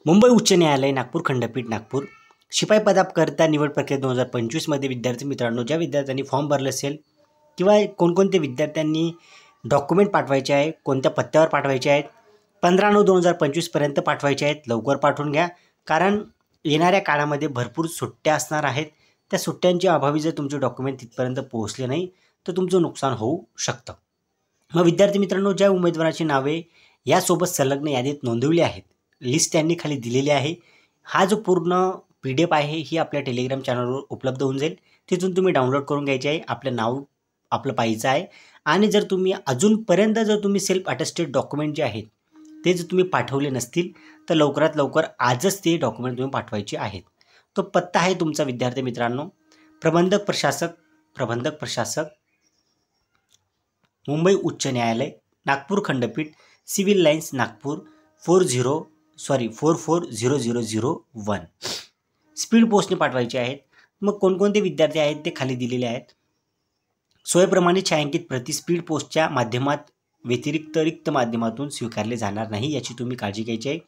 मुंबई उच्च न्यायालय नागपूर खंडपीठ नागपूर शिपाई पदाकरता निवड प्रक्रिया 2025 मध्ये विद्यार्थी मित्रांनो, ज्या विद्यार्थ्यांनी फॉर्म भरले असेल किंवा कोणकोणते विद्यार्थ्यांनी डॉक्युमेंट पाठवायचे आहे, कोणत्या पत्त्यावर पाठवायचे आहेत, 15/9/2025 पर्यंत पाठवायचे आहेत. लवकर पाठवून घ्या, कारण येणाऱ्या काळामध्ये भरपूर सुट्ट्या असणार आहेत. त्या सुट्ट्यांच्या अभावी जर तुमचे डॉक्युमेंट तिथपर्यंत पोहोचले नाही तर तुमचं नुकसान होऊ शकतं. मग विद्यार्थी मित्रांनो, ज्या उमेदवाराची नावे यासोबत संलग्न यादीत नोंदवली आहेत, लिस्ट त्यांनी खाली दिलेली आहे. हा जो पूर्ण PDF आहे ही आपल्या टेलिग्राम चॅनलवर उपलब्ध होऊन जाईल. तिथून तुम्ही डाउनलोड करून घ्यायचे आहे. आपलं नाव आपलं पाहायचं आहे आणि जर तुम्ही अजूनपर्यंत सेल्फ अटेस्टेड डॉक्युमेंट जे आहेत ते जर तुम्ही पाठवले नसतील तर लवकरात लवकर आजच ते डॉक्युमेंट तुम्ही पाठवायचे आहेत. तो पत्ता आहे तुमचा विद्यार्थी मित्रांनो, प्रबंधक प्रशासक मुंबई उच्च न्यायालय नागपूर खंडपीठ सिव्हिल लाईन्स नागपूर 440001. स्पीड पोस्टने पाठवायचे आहेत. मग कोणकोणते विद्यार्थी आहेत ते खाली दिलेले आहेत. सोयीप्रमाणे छायांकित प्रति स्पीड पोस्टच्या माध्यमात व्यतिरिक्त रिक्त माध्यमातून स्वीकारले जाणार नाही, याची तुम्ही काळजी घ्यायची आहे.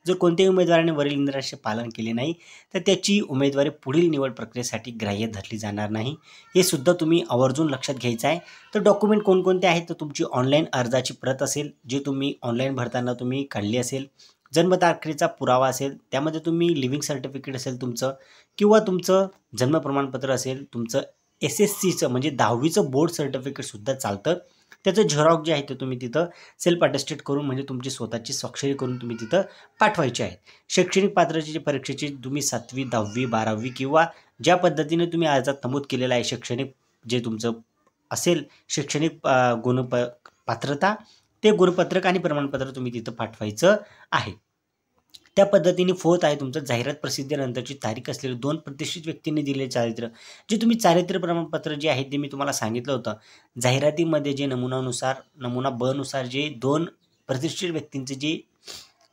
जर कोणत्याही उमेदवाराने वरील निर्देशांचे पालन केले नाही तर त्याची उमेदवारी पुढील निवड प्रक्रियेसाठी ग्राह्य धरली जाणार नाही, हे सुद्धा तुम्ही आवर्जून लक्षात घ्यायचं आहे. तर डॉक्युमेंट कोणकोणते आहेत तर तुमची ऑनलाईन अर्जाची प्रत असेल, जे तुम्ही ऑनलाईन भरताना तुम्ही काढली असेल, जन्मतारखेचा पुरावा असेल, त्यामध्ये तुम्ही लिव्हिंग सर्टिफिकेट असेल तुमचं, किंवा तुमचं जन्म प्रमाणपत्र असेल, तुमचं SSCचं म्हणजे 10वीचं बोर्ड सर्टिफिकेटसुद्धा चालतं. त्याचं झेरॉक्स जे आहे ते तुम्ही तिथं सेल्फ अटेस्टेड करून म्हणजे तुमची स्वतःची स्वाक्षरी करून तुम्ही तिथं पाठवायची आहे. शैक्षणिक पात्रतेची परीक्षेची तुम्ही 7वी 10वी 12वी किंवा ज्या पद्धतीने तुम्ही अर्जात नमूद केलेलं आहे शैक्षणिक जे तुमचं असेल शैक्षणिक पात्रता, ते गुणपत्रक आणि प्रमाणपत्र तुम्ही तिथं पाठवायचं आहे. त्या पद्धतीने 4th आहे तुमचं जाहिरात प्रसिद्धीनंतरची तारीख असलेले 2 प्रतिष्ठित व्यक्तींनी दिलेले चारित्र्य, जे तुम्ही चारित्र्य प्रमाणपत्र जे आहे ते मी तुम्हाला सांगितलं होतं. जाहिरातीमध्ये जे नमुना ब नुसार जे 2 प्रतिष्ठित व्यक्तींचे जे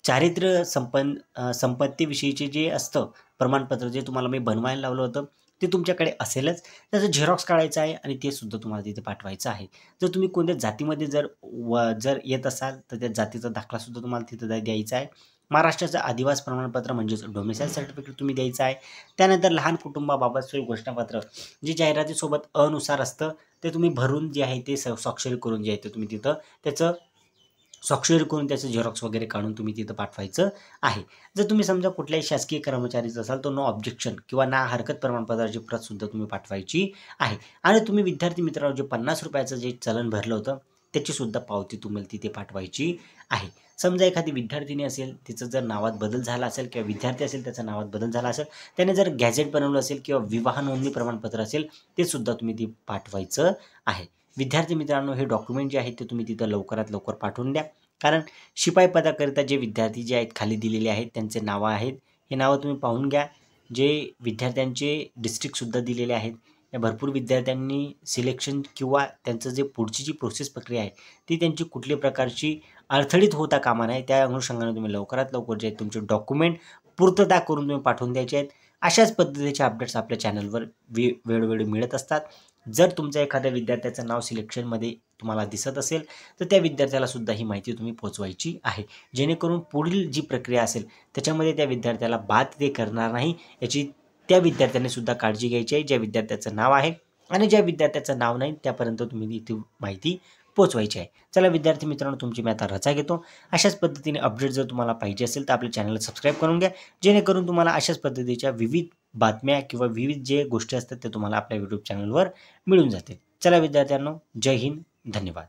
चारित्र्य संपत्तीविषयीचे जे असतं प्रमाणपत्र, जे तुम्हाला मी बनवायला लावलं होतं ते तुमच्याकडे असेलच. त्याचं झेरॉक्स काढायचं आहे आणि ते सुद्धा तुम्हाला तिथे पाठवायचं आहे. जर तुम्ही कोणत्या जातीमध्ये जर येत असाल तर त्या जातीचा दाखलासुद्धा तुम्हाला तिथं द्यायचा आहे. महाराष्ट्राचं आदिवासी प्रमाणपत्र म्हणजेच डोमिसाईल सर्टिफिकेट तुम्ही द्यायचं आहे. त्यानंतर लहान कुटुंबाबाबतचे घोषणापत्र जे जाहिरातीसोबत अनुसार असतं ते तुम्ही भरून जे आहे ते स्वाक्षरी करून जे आहे ते तुम्ही तिथं त्याचं स्वाक्षरी करून त्याचं झेरॉक्स वगैरे काढून तुम्ही तिथं पाठवायचं आहे. जर तुम्ही समजा कुठल्याही शासकीय कर्मचारीचं असाल तर नो ऑब्जेक्शन किंवा ना हरकत प्रमाणपत्राची प्रतसुद्धा तुम्ही पाठवायची आहे. आणि तुम्ही विद्यार्थी मित्रांनो जे 50 रुपयाचं जे चलन भरलं होतं त्याचीसुद्धा पावती तुम्हाला तिथे पाठवायची आहे. समजा एखादी विद्यार्थिनी असेल, तिचं जर नावात बदल झाला असेल किंवा विद्यार्थी असेल त्याचा नावात बदल झाला असेल, त्याने जर गॅझेट बनवलं असेल किंवा विवाह नोंदणी प्रमाणपत्र असेल ते सुद्धा तुम्ही ते पाठवायचं आहे. विद्यार्थी मित्रांनो, हे डॉक्युमेंट जे आहेत ते तुम्ही तिथं लवकरात लवकर पाठवून द्या, कारण शिपाई पदाकरिता जे विद्यार्थी जे आहेत खाली दिलेले आहेत त्यांचे नावं आहेत. हे नावं तुम्ही पाहून घ्या. जे विद्यार्थ्यांचे डिस्ट्रिक्टसुद्धा दिलेले आहेत. या भरपूर विद्यार्थ्यांनी सिलेक्शन किंवा त्यांचं जे पुढची जी प्रोसेस प्रक्रिया आहे ती त्यांची कुठल्याही प्रकारची अडथळीत होता कामा नये. त्या अनुषंगाने तुम्ही लवकरात लवकर जे आहेत तुमचे डॉक्युमेंट पूर्तता करून तुम्ही पाठवून द्यायचे आहेत. अशाच पद्धतीचे अपडेट्स आपल्या चॅनलवर वेळोवेळी मिळत असतात. जर तुमच्या एखाद्या विद्यार्थ्याचं नाव सिलेक्शनमध्ये तुम्हाला दिसत असेल तर त्या विद्यार्थ्याला सुद्धा ही माहिती तुम्ही पोचवायची आहे, जेणेकरून पुढील जी प्रक्रिया असेल त्याच्यामध्ये त्या विद्यार्थ्याला बाद ते करणार नाही, याची त्या विद्यार्थ्याने सुद्धा काळजी घ्यायची आहे. ज्या विद्यार्थ्याचं नाव आहे आणि ज्या विद्यार्थ्याचं नाव नाही त्यापर्यंत तुम्ही ती माहिती पोचवायची आहे. चला विद्यार्थी मित्रांनो, तुमची मी आता रजा घेतो. अशाच पद्धतीने अपडेट जर तुम्हाला पाहिजे असेल तर आपल्या चॅनलला सबस्क्राईब करून घ्या, जेणेकरून तुम्हाला अशाच पद्धतीच्या विविध बातम्या किंवा विविध जे गोष्टी असतात ते तुम्हाला आपल्या YouTube चॅनलवर मिळून जातील. चला विद्यार्थ्यांनो, जय हिंद, धन्यवाद.